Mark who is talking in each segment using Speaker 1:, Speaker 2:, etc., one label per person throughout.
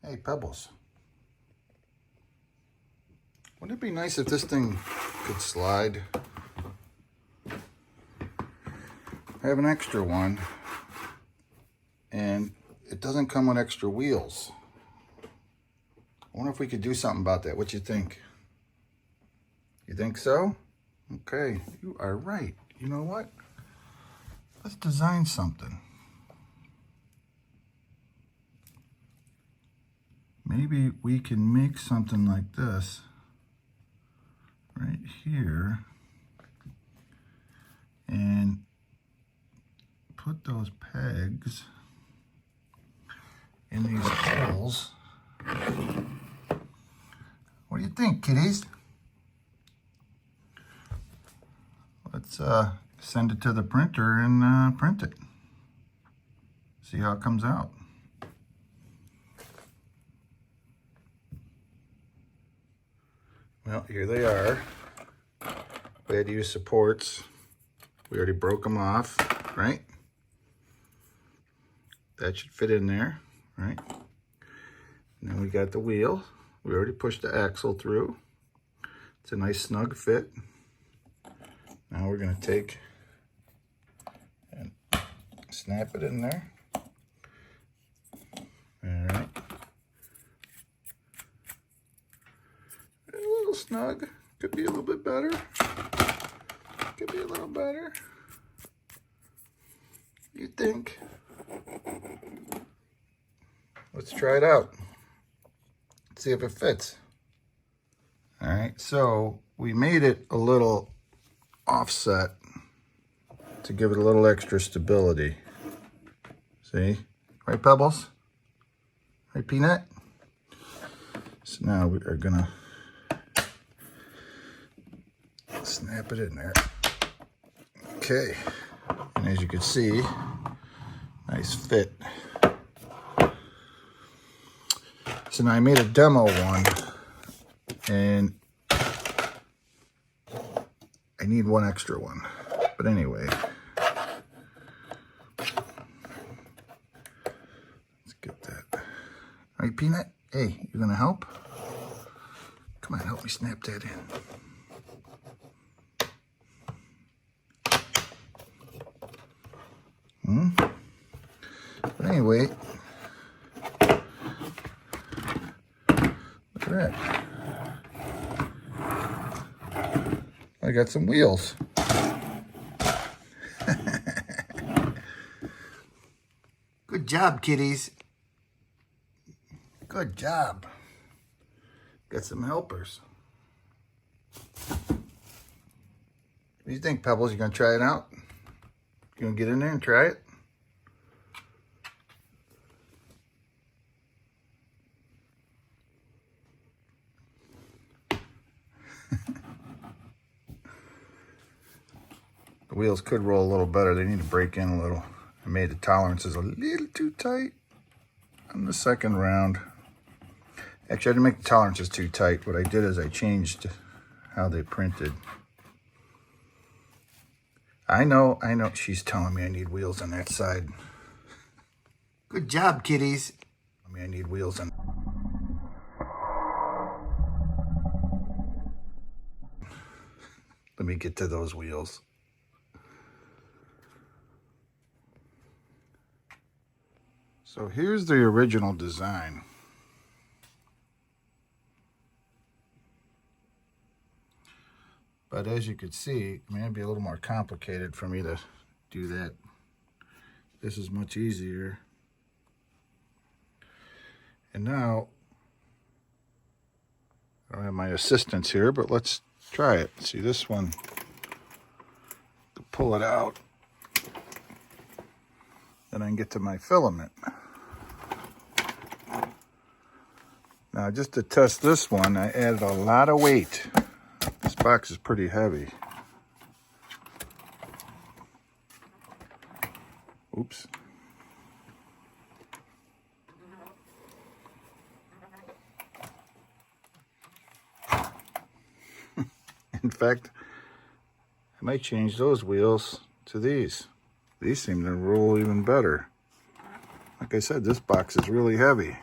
Speaker 1: Hey, Pebbles. Wouldn't it be nice if this thing could slide? I have an extra one, and it doesn't come with extra wheels. I wonder if we could do something about that. What you think? You think so? Okay, you are right. You know what? Let's design something. Maybe we can make something like this right here and put those pegs in these holes. What do you think, kiddies? Let's send it to the printer and print it. See how it comes out. Well, here they are. We had to use supports. We already broke them off, right? That should fit in there, right? And then we got the wheel. We already pushed the axle through. It's a nice snug fit. Now we're gonna take and snap it in there. All right. A little snug. Could be a little bit better. Could be a little better. You think? Let's try it out. Let's see if it fits. All right, so we made it a little offset to give it a little extra stability. See? Right, Pebbles? Right, Peanut? So now we are gonna snap it in there. Okay, and as you can see, nice fit. So now I made a demo one, and I need one extra one. But anyway, let's get that. All right, Peanut? Hey, you gonna help? Come on, help me snap that in. But anyway, look at that. I got some wheels. Good job, kiddies. Good job. Got some helpers. What do you think, Pebbles? You gonna try it out? You gonna get in there and try it? The wheels could roll a little better. They need to break in a little. I made the tolerances a little too tight on the second round. Actually, I didn't make the tolerances too tight. What I did is I changed how they printed. I know. She's telling me I need wheels on that side. Good job, kiddies. I need wheels on. Let me get to those wheels. So here's the original design. But as you can see, it may be a little more complicated for me to do that. This is much easier. And now, I don't have my assistants here, but let's try it. See this one, pull it out. Then I can get to my filament. Now, just to test this one, I added a lot of weight. This box is pretty heavy. Oops. In fact, I might change those wheels to these. These seem to roll even better. Like I said, this box is really heavy.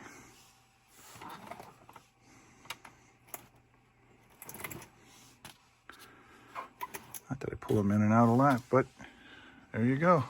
Speaker 1: Not that I pull them in and out a lot, but there you go.